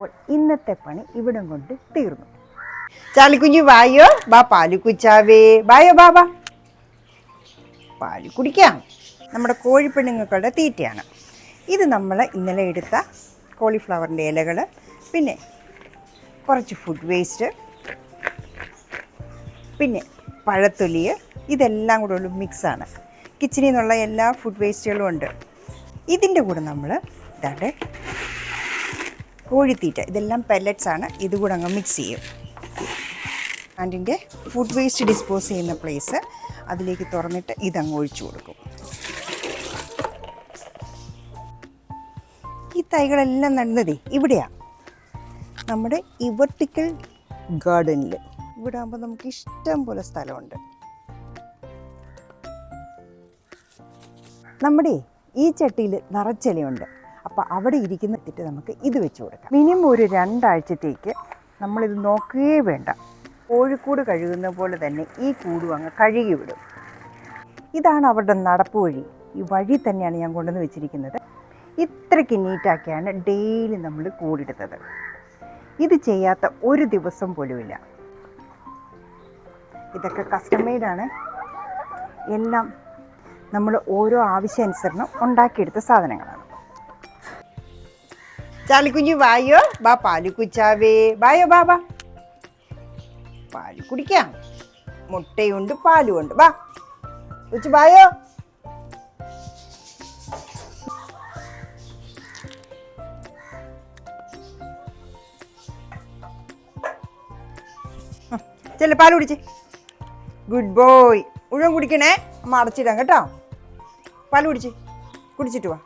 അപ്പോൾ ഇന്നത്തെ പണി ഇവിടം കൊണ്ട് തീർന്നു. ചാലിക്കുഞ്ഞു വായോ, ബാ പാല് കുച്ചാവേ, വായോ ബാബാ, പാല് കുടിക്കാം. നമ്മുടെ കോഴിപ്പെണ്ണുങ്ങളുടെ തീറ്റയാണ് ഇത്. നമ്മൾ ഇന്നലെ എടുത്ത കോളിഫ്ലവറിൻ്റെ ഇലകൾ, പിന്നെ കുറച്ച് ഫുഡ് വേസ്റ്റ്, പിന്നെ പഴത്തൊലി, ഇതെല്ലാം കൂടെ ഉള്ള മിക്സാണ്. കിച്ചണിൽ നിന്നുള്ള എല്ലാ ഫുഡ് വേസ്റ്റുകളും ഉണ്ട്. ഇതിൻ്റെ കൂടെ നമ്മൾ ഇതാണ്ട് കോഴിത്തീറ്റ, ഇതെല്ലാം പെല്ലറ്റ്സാണ്, ഇതുകൂടെ അങ്ങ് മിക്സ് ചെയ്യും. അതിൻ്റെ ഫുഡ് വേസ്റ്റ് ഡിസ്പോസ് ചെയ്യുന്ന പ്ലേസ് അതിലേക്ക് തുറന്നിട്ട് ഇതങ്ങ് ഒഴിച്ചു കൊടുക്കും. ഈ തൈകളെല്ലാം നടുന്നതേ ഇവിടെയാണ്, നമ്മുടെ ഈ വെർട്ടിക്കൽ ഗാർഡനിൽ. ഇവിടെ ആകുമ്പോൾ നമുക്ക് ഇഷ്ടം പോലെ സ്ഥലമുണ്ട്. നമ്മുടെ ഈ ചട്ടിയിൽ നിറച്ചിലയുണ്ട്. അപ്പോൾ അവിടെ ഇരിക്കുന്നിട്ട് നമുക്ക് ഇത് വെച്ച് കൊടുക്കാം. മിനിമം ഒരു 2 ആഴ്ചത്തേക്ക് നമ്മളിത് നോക്കുകയേ വേണ്ട. കോഴിക്കൂട് കഴുകുന്ന പോലെ തന്നെ ഈ കൂടും അങ്ങ് കഴുകി വിടും. ഇതാണ് അവരുടെ നടപ്പ് വഴി. ഈ വഴി തന്നെയാണ് ഞാൻ കൊണ്ടുവന്ന് വെച്ചിരിക്കുന്നത്. ഇത്രയ്ക്ക് നീറ്റാക്കിയാണ് ഡെയിലി നമ്മൾ കൂടിടുന്നത്. ഇത് ചെയ്യാത്ത ഒരു ദിവസം പോലുമില്ല. ഇതൊക്കെ കസ്റ്റം മെയ്ഡാണ്. എല്ലാം നമ്മൾ ഓരോ ആവശ്യാനുസരണം ഉണ്ടാക്കിയെടുത്ത സാധനങ്ങളാണ്. ചാലിക്കുഞ്ഞു വായോ, ബാ പാല് കുച്ചാവേ, വായോ ബാബാ, പാല് കുടിക്കാം. മുട്ടയുണ്ട്, പാലുമുണ്ട്, വാ കുച്ചു വായോ. ചെല്ല പാല് കുടിച്ച്. Good boy. മുഴുവൻ കുടിക്കണേ, അമ്മ അടച്ചിടാം കേട്ടോ. പാല് കുടിച്ചിട്ട് വാ.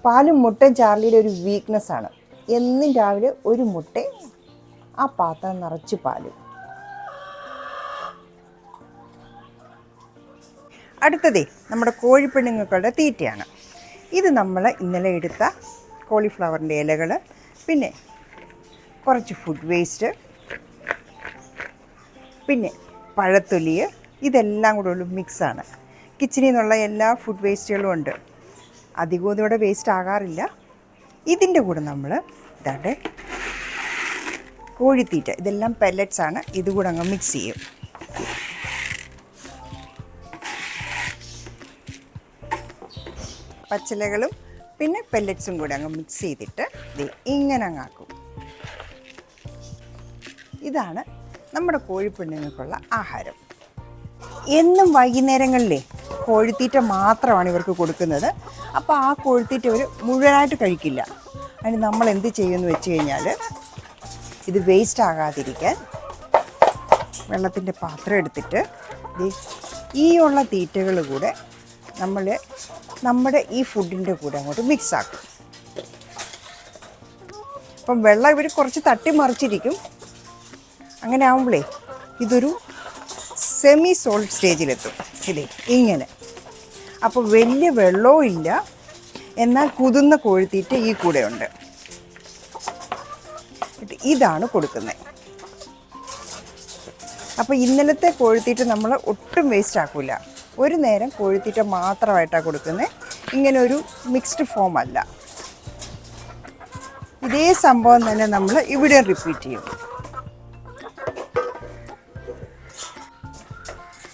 പാലും മുട്ടയും ചാർലിയുടെ ഒരു വീക്ക്നെസ്സാണ്. എന്നും രാവിലെ ഒരു മുട്ട, ആ പാത്രം നിറച്ച് പാലും. അടുത്തതേ നമ്മുടെ കോഴിപ്പെണ്ണുങ്ങളുടെ തീറ്റയാണ് ഇത്. നമ്മൾ ഇന്നലെ എടുത്ത കോളിഫ്ലവറിൻ്റെ ഇലകൾ, പിന്നെ കുറച്ച് ഫുഡ് വേസ്റ്റ്, പിന്നെ പഴത്തൊലി, ഇതെല്ലാം കൂടെ ഉള്ള മിക്സാണ്. കിച്ചണിൽ നിന്നുള്ള എല്ലാ ഫുഡ് വേസ്റ്റുകളും ഉണ്ട്. അധികവും ഇതോടെ വേസ്റ്റ് ആകാറില്ല. ഇതിൻ്റെ കൂടെ നമ്മൾ ഇതാണ്ട് കോഴിത്തീറ്റ, ഇതെല്ലാം പെല്ലറ്റ്സാണ്, ഇതുകൂടെ അങ്ങ് മിക്സ് ചെയ്യും. പച്ചിലകളും പിന്നെ പെല്ലറ്റ്സും കൂടെ അങ്ങ് മിക്സ് ചെയ്തിട്ട് ഇങ്ങനെ അങ്ങാക്കും. ഇതാണ് നമ്മുടെ കോഴിപ്പെണ്ണുങ്ങൾക്കുള്ള ആഹാരം. എന്നും വൈകുന്നേരങ്ങളിലേ കോഴിത്തീറ്റ മാത്രമാണ് ഇവർക്ക് കൊടുക്കുന്നത്. അപ്പോൾ ആ കോഴിത്തീറ്റ ഇവർ മുഴുവനായിട്ട് കഴിക്കില്ല. അതിന് നമ്മൾ എന്ത് ചെയ്യുമെന്ന് വെച്ച് കഴിഞ്ഞാൽ, ഇത് വേസ്റ്റ് ആകാതിരിക്കാൻ വെള്ളത്തിൻ്റെ പാത്രം എടുത്തിട്ട് ഈ ഉള്ള തീറ്റകൾ കൂടെ നമ്മൾ നമ്മുടെ ഈ ഫുഡിൻ്റെ കൂടെ അങ്ങോട്ട് മിക്സ് ആക്കും. അപ്പം വെള്ളം ഇവർ കുറച്ച് തട്ടി മറിച്ചിരിക്കും. അങ്ങനെ ആകുമ്പോഴേ ഇതൊരു സെമി സോൾഡ് സ്റ്റേജിലെത്തും. ഇങ്ങനെ. അപ്പോൾ വലിയ വെള്ളവും ഇല്ല, എന്നാൽ കുതിർന്ന കോഴിത്തീറ്റ ഈ കൂടെ ഉണ്ട്. ഇതാണ് കൊടുക്കുന്നത്. അപ്പോൾ ഇന്നലത്തെ കോഴിത്തീറ്റ നമ്മൾ ഒട്ടും വേസ്റ്റ് ആക്കില്ല. ഒരു നേരം കോഴിത്തീറ്റ മാത്രമായിട്ടാണ് കൊടുക്കുന്നത്. ഇങ്ങനെ ഒരു മിക്സ്ഡ് ഫോം അല്ല. ഇതേ സംഭവം തന്നെ നമ്മൾ ഇവിടെ റിപ്പീറ്റ് ചെയ്യും.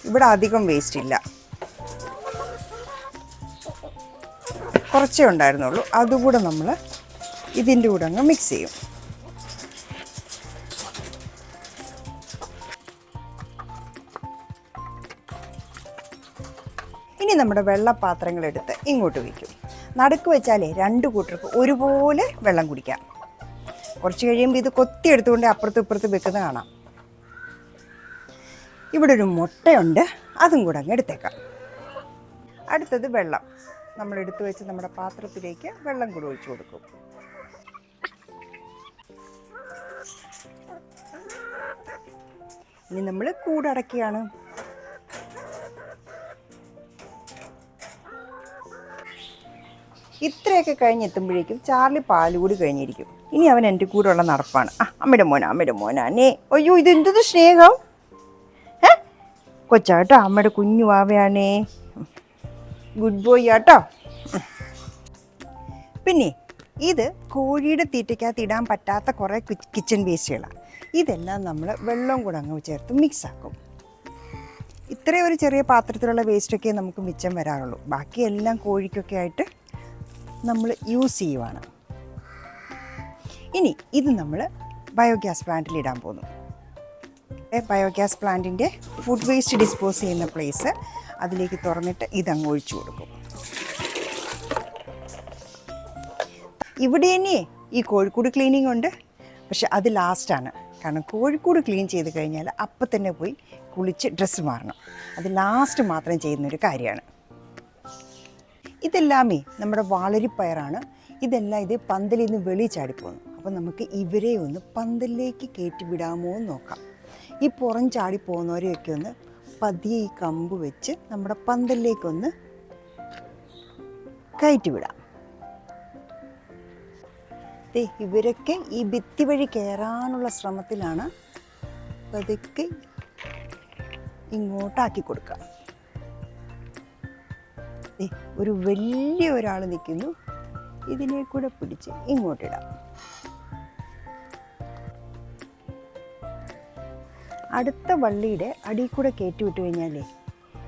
ഇവിടെ അധികം വേസ്റ്റ് ഇല്ല, കുറച്ചേ ഉണ്ടായിരുന്നുള്ളൂ. അതുകൂടെ നമ്മൾ ഇതിൻ്റെ കൂടെ അങ്ങ് മിക്സ് ചെയ്യും. ഇനി നമ്മുടെ വെള്ളപ്പാത്രങ്ങളെടുത്ത് ഇങ്ങോട്ട് വയ്ക്കും. നടുക്ക് വെച്ചാലേ 2 കൂട്ടർക്ക് ഒരുപോലെ വെള്ളം കുടിക്കാം. കുറച്ച് കഴിയുമ്പോൾ ഇത് കൊത്തി എടുത്തുകൊണ്ട് അപ്പുറത്തും ഇപ്പുറത്തും വെക്കുന്നത് കാണാം. ഇവിടെ ഒരു മുട്ടയുണ്ട്, അതും കൂടെ അങ്ങ് എടുത്തേക്കാം. അടുത്തത് വെള്ളം. നമ്മൾ എടുത്തു വെച്ച് നമ്മുടെ പാത്രത്തിലേക്ക് വെള്ളം കൂടെ ഒഴിച്ചു കൊടുക്കും. ഇനി നമ്മൾ കൂടടക്കുകയാണ്. ഇത്രയൊക്കെ കഴിഞ്ഞെത്തുമ്പോഴേക്കും ചാർലി പാല് കൂടി കഴിഞ്ഞിരിക്കും. ഇനി അവൻ എൻ്റെ കൂടെയുള്ള നടപ്പാണ്. അമ്മയുടെ മോനാണേ. അയ്യോ, ഇതെന്ത് സ്നേഹം! കൊച്ചാട്ടോ, അമ്മയുടെ കുഞ്ഞു വാവയാണേ. ഗുഡ് ബോയ് ആട്ടോ. പിന്നെ ഇത് കോഴിയുടെ തീറ്റയ്ക്കകത്ത് ഇടാൻ പറ്റാത്ത കുറേ കിച്ചൺ വേസ്റ്റുകളാണ്. ഇതെല്ലാം നമ്മൾ വെള്ളം കൂടെ അങ്ങ് ചേർത്ത് മിക്സാക്കും. ഇത്രയും ഒരു ചെറിയ പാത്രത്തിലുള്ള വേസ്റ്റൊക്കെ നമുക്ക് മിച്ചം വരാറുള്ളൂ. ബാക്കിയെല്ലാം കോഴിക്കൊക്കെ ആയിട്ട് നമ്മൾ യൂസ് ചെയ്യുവാണ്. ഇനി ഇത് നമ്മൾ ബയോഗ്യാസ് പ്ലാന്റിൽ ഇടാൻ പോകുന്നു. ബയോഗ്യാസ് പ്ലാന്റിൻ്റെ ഫുഡ് വേസ്റ്റ് ഡിസ്പോസ് ചെയ്യുന്ന പ്ലേസ് അതിലേക്ക് തുറന്നിട്ട് ഇതങ്ങ് ഒഴിച്ചു കൊടുക്കും. ഇവിടെ തന്നെ ഈ കോഴിക്കൂട് ക്ലീനിങ് ഉണ്ട്, പക്ഷെ അത് ലാസ്റ്റാണ്. കാരണം കോഴിക്കൂട് ക്ലീൻ ചെയ്ത് കഴിഞ്ഞാൽ അപ്പം തന്നെ പോയി കുളിച്ച് ഡ്രസ്സ് മാറണം. അത് ലാസ്റ്റ് മാത്രം ചെയ്യുന്നൊരു കാര്യമാണ്. ഇതെല്ലാമേ നമ്മുടെ വാളരിപ്പയറാണ്. ഇതെല്ലാം ഇത് പന്തലിൽ നിന്ന് വെളി ചാടിപ്പോകുന്നു. അപ്പോൾ നമുക്ക് ഇവരെ ഒന്ന് പന്തലിലേക്ക് കയറ്റി വിടാമോ എന്ന് നോക്കാം. ഈ പുറം ചാടി പോകുന്നവരെയൊക്കെ ഒന്ന് പതിയെ ഈ കമ്പ് വെച്ച് നമ്മുടെ പന്തലിലേക്കൊന്ന് കയറ്റി വിടാം. ഇവരൊക്കെ ഈ ഭിത്തി വഴി കയറാനുള്ള ശ്രമത്തിലാണ്. പതുക്കെ ഇങ്ങോട്ടാക്കി കൊടുക്കാം. ഒരു വലിയ ഒരാൾ നിൽക്കുന്നു, ഇതിനെ കൂടെ പിടിച്ച് ഇങ്ങോട്ടിടാം. അടുത്ത വള്ളിയുടെ അടിയിൽ കൂടെ കയറ്റി വിട്ട് കഴിഞ്ഞാലേ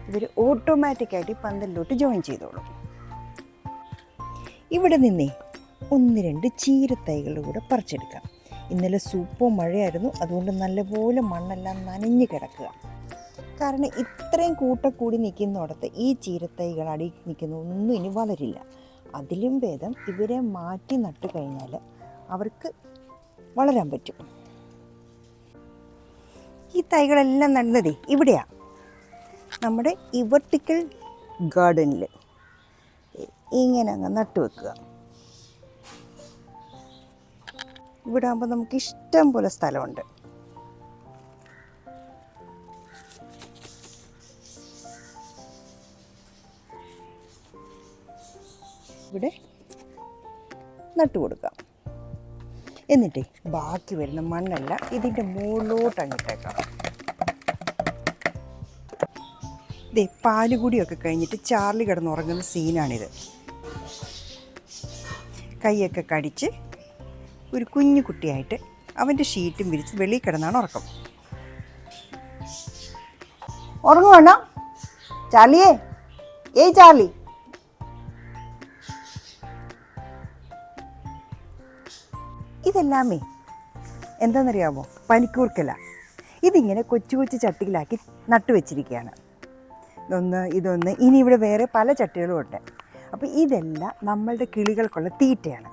ഇവർ ഓട്ടോമാറ്റിക്കായിട്ട് പന്തലിലോട്ട് ജോയിൻ ചെയ്തോളും. ഇവിടെ നിന്നേ 1-2 ചീരത്തൈകൾ കൂടെ പറിച്ചെടുക്കാം. ഇന്നലെ സൂപ്പർ മഴയായിരുന്നു, അതുകൊണ്ട് നല്ലപോലെ മണ്ണെല്ലാം നനഞ്ഞ് കിടക്കുക. കാരണം ഇത്രയും കൂട്ടക്കൂടി നിൽക്കുന്നിടത്ത് ഈ ചീരത്തൈകൾ അടി നിൽക്കുന്ന ഒന്നും ഇനി വളരില്ല. അതിലും ഭേദം ഇവരെ മാറ്റി നട്ടു കഴിഞ്ഞാൽ അവർക്ക് വളരാൻ പറ്റും. ഈ തൈകളെല്ലാം നടുന്നതേ ഇവിടെയാണ്, നമ്മുടെ ഈ വെർട്ടിക്കൽ ഗാർഡനിൽ. ഇങ്ങനെ അങ്ങ് നട്ടു വെക്കുക. ഇവിടെ ആകുമ്പോൾ നമുക്ക് ഇഷ്ടം പോലെ സ്ഥലമുണ്ട്. ഇവിടെ നട്ടു കൊടുക്കാം. എന്നിട്ട് ബാക്കി വരുന്ന മണ്ണെല്ലാം ഇതിൻ്റെ മുകളിലോട്ട് അങ്ങിട്ടേക്കാം. പാലുകൂടിയൊക്കെ കഴിഞ്ഞിട്ട് ചാർലി കിടന്നുറങ്ങുന്ന സീനാണിത്. കൈയൊക്കെ കടിച്ച് ഒരു കുഞ്ഞു കുട്ടിയായിട്ട് അവൻ്റെ ഷീറ്റും വിരിച്ച് വെളിയിൽ കിടന്നാണ് ഉറക്കം. ഉറങ്ങുവാണോ ചാർലിയേ? ഏയ് ചാർലി, ഇതെല്ലാമേ എന്താണെന്നറിയാമോ? പനിക്കൂർക്കല. ഇതിങ്ങനെ കൊച്ചു കൊച്ചു ചട്ടിയിലാക്കി നട്ടുവെച്ചിരിക്കുകയാണ്. ഇതൊന്ന് ഇനി ഇവിടെ വേറെ പല ചട്ടികളും ഉണ്ട്. അപ്പോൾ ഇതെല്ലാം നമ്മളുടെ കിളികൾക്കുള്ള തീറ്റയാണ്.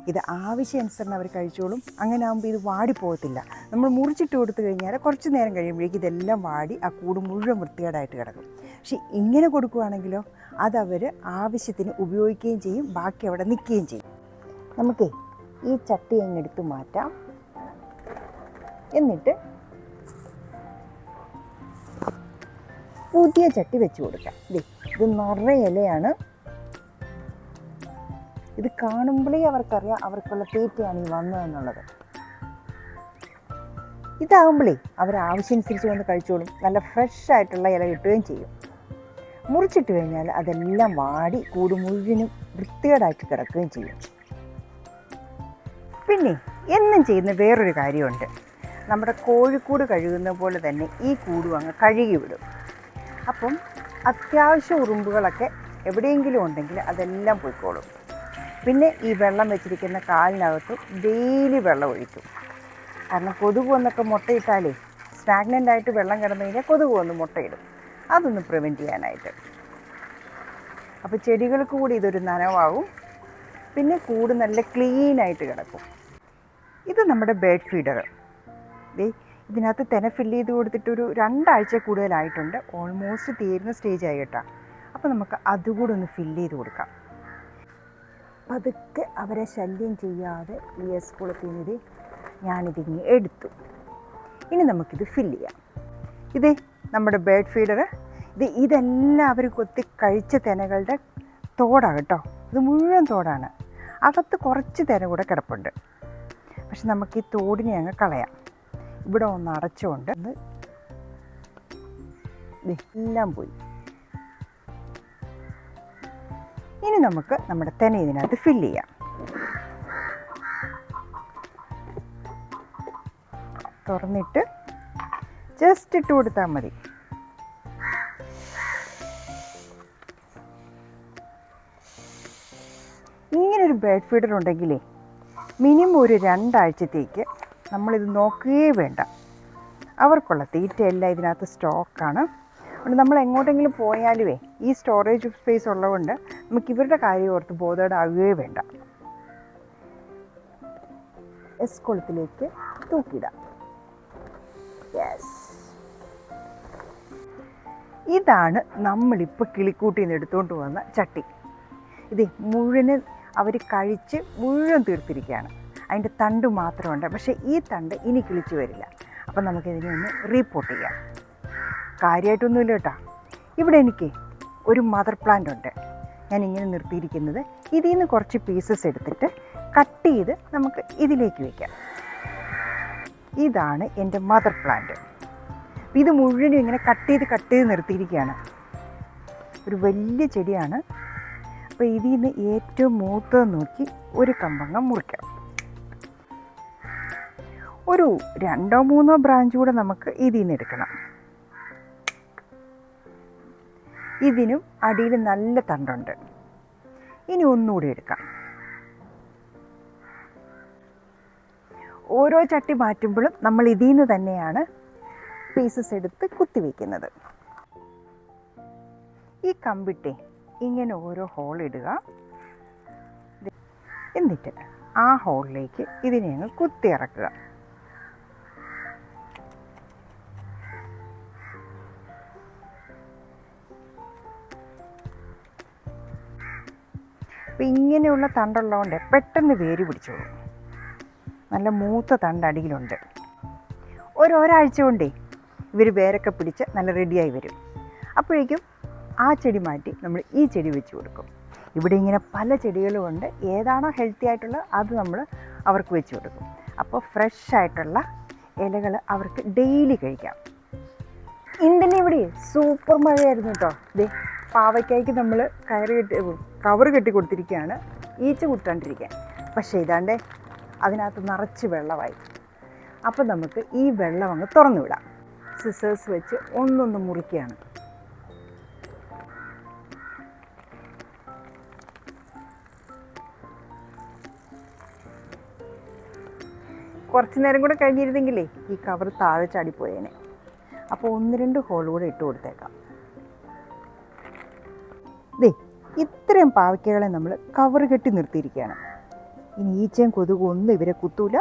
ഇത് ആവശ്യാനുസരണം അവർ കഴിച്ചോളും. അങ്ങനെ ആകുമ്പോൾ ഇത് വാടിപ്പോകത്തില്ല. നമ്മൾ മുറിച്ചിട്ട് കൊടുത്തു കഴിഞ്ഞാൽ കുറച്ച് നേരം കഴിയുമ്പോഴേക്കും ഇതെല്ലാം വാടി ആ കൂട് മുഴുവൻ വൃത്തികേടായിട്ട് കിടക്കും. പക്ഷെ ഇങ്ങനെ കൊടുക്കുകയാണെങ്കിലോ അതവർ ആവശ്യത്തിന് ഉപയോഗിക്കുകയും ചെയ്യും, ബാക്കി അവിടെ നിൽക്കുകയും ചെയ്യും. നമുക്കേ ഈ ചട്ടി അങ്ങെടുത്ത് മാറ്റാം. എന്നിട്ട് പുതിയ ചട്ടി വെച്ച് കൊടുക്കാം. ഇത് നിറയെ ഇലയാണ്. ഇത് കാണുമ്പോഴേ അവർക്കറിയാം അവർക്കുള്ള തീറ്റയാണ് ഈ വന്നതെന്നുള്ളത്. ഇതാകുമ്പോഴേ അവർ ആവശ്യമനുസരിച്ച് വന്ന് കഴിച്ചോളും. നല്ല ഫ്രഷ് ആയിട്ടുള്ള ഇല കിട്ടുകയും ചെയ്യും. മുറിച്ചിട്ട് കഴിഞ്ഞാൽ അതെല്ലാം വാടി കൂട് മുഴുവനും വൃത്തികേടായിട്ട് കിടക്കുകയും ചെയ്യും. പിന്നെ എന്നും ചെയ്യുന്ന വേറൊരു കാര്യമുണ്ട്. നമ്മുടെ കോഴിക്കൂട് കഴുകുന്ന പോലെ തന്നെ ഈ കൂടും അങ്ങ് കഴുകി വിടും. അപ്പം അത്യാവശ്യം ഉറുമ്പുകളൊക്കെ എവിടെയെങ്കിലും ഉണ്ടെങ്കിൽ അതെല്ലാം പോയിക്കോളും. പിന്നെ ഈ വെള്ളം വെച്ചിരിക്കുന്ന കാലിനകത്ത് ഡെയിലി വെള്ളം ഒഴിക്കും. കാരണം കൊതുക് വന്നൊക്കെ മുട്ടയിട്ടാലേ സ്റ്റാഗ്നൻ്റ് ആയിട്ട് വെള്ളം കിടന്നു കഴിഞ്ഞാൽ കൊതുക് വന്ന് മുട്ടയിടും. അതൊന്ന് പ്രിവെൻറ്റ് ചെയ്യാനായിട്ട്. അപ്പോൾ ചെടികൾക്ക് കൂടി ഇതൊരു നനവാകും. പിന്നെ കൂട് നല്ല ക്ലീനായിട്ട് കിടക്കും. ഇത് നമ്മുടെ ബേഡ് ഫീഡർ. ഇതിനകത്ത് തെന ഫില്ല് ചെയ്ത് കൊടുത്തിട്ടൊരു 2 ആഴ്ച കൂടുതലായിട്ടുണ്ട്. ഓൾമോസ്റ്റ് തീരുന്ന സ്റ്റേജായി കേട്ടോ. അപ്പോൾ നമുക്ക് അതുകൂടെ ഒന്ന് ഫില്ല് ചെയ്ത് കൊടുക്കാം. പതുക്കെ അവരെ ശല്യം ചെയ്യാതെ ഈ സ്കൂളത്തിൽ നിന്ന് ഞാനിതിങ്ങ് എടുത്തു. ഇനി നമുക്കിത് ഫില്ല് ചെയ്യാം. ഇതേ നമ്മുടെ ബേഡ് ഫീഡർ. ഇതെല്ലാം അവർ കൊത്തി കഴിച്ച തെനകളുടെ തോടാണ് കേട്ടോ. ഇത് മുഴുവൻ തോടാണ്. അകത്ത് കുറച്ച് തെന കൂടെ കിടപ്പുണ്ട്. പക്ഷെ നമുക്ക് ഈ തോടിനെ അങ്ങ് കളയാം. ഇവിടെ ഒന്ന് അടച്ചുകൊണ്ട് എല്ലാം പോയി. ഇനി നമുക്ക് നമ്മുടെ തെന ഇതിനകത്ത് ഫില്ല് ചെയ്യാം. തുറന്നിട്ട് ജസ്റ്റ് ഇട്ട് കൊടുത്താൽ മതി. ഇങ്ങനൊരു ബേർഡ് ഫീഡർ ഉണ്ടെങ്കിലേ മിനിമം ഒരു 2 ആഴ്ചത്തേക്ക് നമ്മളിത് നോക്കുകയേ വേണ്ട. അവർക്കുള്ള തീറ്റയെല്ലാം ഇതിനകത്ത് സ്റ്റോക്കാണ്. അതുകൊണ്ട് നമ്മൾ എങ്ങോട്ടെങ്കിലും പോയാലുമേ ഈ സ്റ്റോറേജ് സ്പേസ് ഉള്ളതുകൊണ്ട് നമുക്ക് ഇവരുടെ കാര്യം ഓർത്ത് ബോധേഡാകുകയേ വേണ്ട. എസ്കുളത്തിലേക്ക് തൂക്കിയിടാം. യെസ്, ഇതാണ് നമ്മളിപ്പോൾ കിളിക്കൂട്ടിൽ നിന്ന് എടുത്തുകൊണ്ട് വന്ന ചട്ടി. ഇത് മുഴുവൻ അവർ കഴിച്ച് മുഴുവൻ തീർത്തിരിക്കുകയാണ്. അതിൻ്റെ തണ്ട് മാത്രമുണ്ട്. പക്ഷേ ഈ തണ്ട് ഇനി കിളിച്ച് വരില്ല. അപ്പം നമുക്കിതിനെ ഒന്ന് റീപോർട്ട് ചെയ്യാം. കാര്യമായിട്ടൊന്നുമില്ല കേട്ടോ. ഇവിടെ എനിക്ക് ഒരു മദർ പ്ലാന്റ് ഉണ്ട്. ഞാനിങ്ങനെ നിർത്തിയിരിക്കുന്നത്. ഇതിൽ നിന്ന് കുറച്ച് പീസസ് എടുത്തിട്ട് കട്ട് ചെയ്ത് നമുക്ക് ഇതിലേക്ക് വയ്ക്കാം. ഇതാണ് എൻ്റെ മദർ പ്ലാന്റ്. ഇത് മുഴുവനും ഇങ്ങനെ കട്ട് ചെയ്ത് നിർത്തിയിരിക്കുകയാണ്. ഒരു വലിയ ചെടിയാണ്. അപ്പോൾ ഇതിൽ നിന്ന് ഏറ്റവും മൂത്തത് നോക്കി ഒരു കമ്പങ്ങ മുറിക്കാം. ഒരു 2-3 ബ്രാഞ്ച് കൂടെ നമുക്ക് ഇതിൽ നിന്ന് എടുക്കണം. ഇതിനും അടിയിൽ നല്ല തണ്ടുണ്ട്. ഇനി ഒന്നുകൂടി എടുക്കാം. ഓരോ ചട്ടി മാറ്റുമ്പോഴും നമ്മൾ ഇതിൽ നിന്ന് തന്നെയാണ് പീസസ് എടുത്ത് കുത്തിവെക്കുന്നത്. ഈ കമ്പിട്ടെ ഇങ്ങനെ ഓരോ ഹോൾ ഇടുക. എന്നിട്ട് ആ ഹോളിലേക്ക് ഇതിനെ അങ്ങ് കുത്തി ഇറക്കുക. അപ്പം ഇങ്ങനെയുള്ള തണ്ടുള്ളതുകൊണ്ട് പെട്ടെന്ന് വേര് പിടിച്ചോളും. നല്ല മൂത്ത തണ്ട് അടിയിലുണ്ട്. ഒരാഴ്ച കൊണ്ടേ ഇവർ വേരൊക്കെ പിടിച്ച് നല്ല റെഡിയായി വരും. അപ്പോഴേക്കും ആ ചെടി മാറ്റി നമ്മൾ ഈ ചെടി വെച്ച് കൊടുക്കും. ഇവിടെ ഇങ്ങനെ പല ചെടികളുമുണ്ട്. ഏതാണോ ഹെൽത്തി ആയിട്ടുള്ളത് അത് നമ്മൾ അവർക്ക് വെച്ച് കൊടുക്കും. അപ്പോൾ ഫ്രഷ് ആയിട്ടുള്ള ഇലകൾ അവർക്ക് ഡെയിലി കഴിക്കാം. ഇന്നലെ ഇവിടെ സൂപ്പർ മഴയായിരുന്നു കേട്ടോ. ദേ പാവയ്ക്കായ്ക്ക് നമ്മൾ കവർ കെട്ടി കൊടുത്തിരിക്കുകയാണ് ഈച്ച കുത്താണ്ടിരിക്കാൻ. പക്ഷേ ഇതാണ്ടേ അതിനകത്ത് നിറച്ച് വെള്ളമായി. അപ്പം നമുക്ക് ഈ വെള്ളം അങ്ങ് തുറന്നു വിടാം. സിസേഴ്സ് വെച്ച് ഒന്നൊന്ന് മുറിക്കുകയാണ്. കുറച്ച് നേരം കൂടെ കഴിഞ്ഞിരുന്നെങ്കിലേ ഈ കവർ താഴെ ചാടിപ്പോയേനെ. അപ്പോൾ 1-2 ഹോൾ കൂടെ ഇട്ട് കൊടുത്തേക്കാം. ദേ ഇത്രയും പാവയ്ക്കകളെ നമ്മൾ കവർ കെട്ടി നിർത്തിയിരിക്കുകയാണ്. ഇനി ഈച്ചയും കൊതുകും ഒന്നും ഇവരെ കുത്തൂല.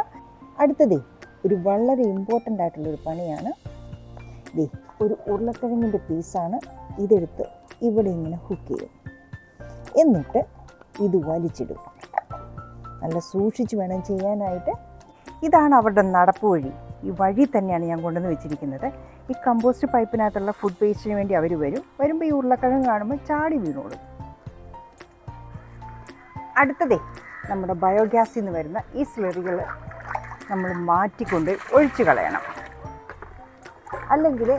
അടുത്തതേ ഒരു വളരെ ഇമ്പോർട്ടൻ്റ് ആയിട്ടുള്ളൊരു പണിയാണ്. ദേ ഒരു ഉരുളക്കിഴങ്ങിൻ്റെ പീസാണ്. ഇതെടുത്ത് ഇവിടെ ഇങ്ങനെ ഹുക്ക് ചെയ്യും. എന്നിട്ട് ഇത് വലിച്ചിടും. നല്ല സൂക്ഷിച്ച് വേണം ചെയ്യാനായിട്ട്. ഇതാണ് അവരുടെ നടപ്പ് വഴി. ഈ വഴി തന്നെയാണ് ഞാൻ കൊണ്ടുവന്ന് വെച്ചിരിക്കുന്നത്. ഈ കമ്പോസ്റ്റ് പൈപ്പിനകത്തുള്ള ഫുഡ് വേസ്റ്റിന് വേണ്ടി അവർ വരുമ്പോൾ ഈ ഉരുളക്കിഴങ്ങ് കാണുമ്പോൾ ചാടി വീണോളും. അടുത്തതേ നമ്മുടെ ബയോഗ്യാസിൽ നിന്ന് വരുന്ന ഈ സ്ലറികൾ നമ്മൾ മാറ്റിക്കൊണ്ട് ഒഴിച്ചു കളയണം. അല്ലെങ്കിൽ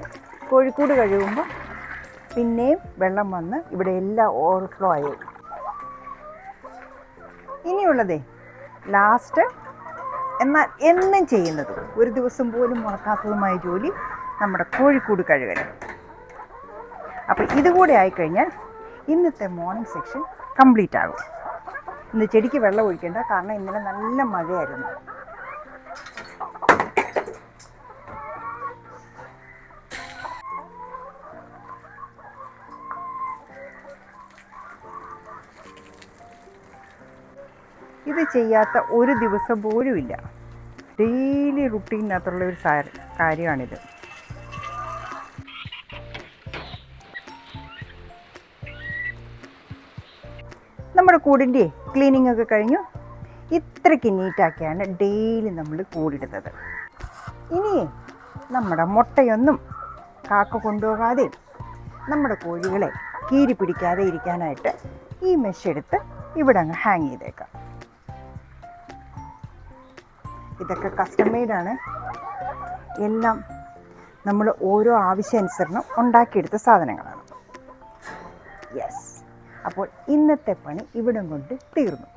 കോഴിക്കൂട് കഴുകുമ്പോൾ പിന്നെയും വെള്ളം വന്ന് ഇവിടെ എല്ലാം ഓവർഫ്ലോ ആയി. ഇനിയുള്ളതേ ലാസ്റ്റ് എന്നാൽ എന്നും ചെയ്യുന്നതും ഒരു ദിവസം പോലും മുടക്കാത്തതുമായ ജോലി നമ്മുടെ കോഴിക്കൂട് കഴുകണം. അപ്പോൾ ഇതുകൂടെ ആയിക്കഴിഞ്ഞാൽ ഇന്നത്തെ മോർണിംഗ് സെക്ഷൻ കംപ്ലീറ്റ് ആകും. ഇന്ന് ചെടിക്ക് വെള്ളം ഒഴിക്കേണ്ട, കാരണം ഇന്നലെ നല്ല മഴയായിരുന്നു. ഇത് ചെയ്യാത്ത ഒരു ദിവസം പോലുമില്ല. ഡെയിലി റുട്ടീനകത്തുള്ള ഒരു കാര്യമാണിത്. നമ്മുടെ കൂടിൻ്റെ ക്ലീനിങ് ഒക്കെ കഴിഞ്ഞു. ഇത്രയ്ക്ക് നീറ്റാക്കിയാണ് ഡെയിലി നമ്മൾ കൂടിടുന്നത്. ഇനിയേ നമ്മുടെ മുട്ടയൊന്നും കാക്ക കൊണ്ടുപോകാതെ നമ്മുടെ കോഴികളെ കീരി പിടിക്കാതെ ഇരിക്കാനായിട്ട് ഈ മെഷ് എടുത്ത് ഇവിടെ അങ്ങ് ഹാങ് ചെയ്തേക്കാം. ഇതൊക്കെ കസ്റ്റം മെയ്ഡാണ്. എല്ലാം നമ്മൾ ഓരോ ആവശ്യാനുസരണം ഉണ്ടാക്കിയെടുത്ത സാധനങ്ങളാണ്. യെസ്, അപ്പോൾ ഇന്നത്തെ പണി ഇവിടം കൊണ്ട് തീർന്നു.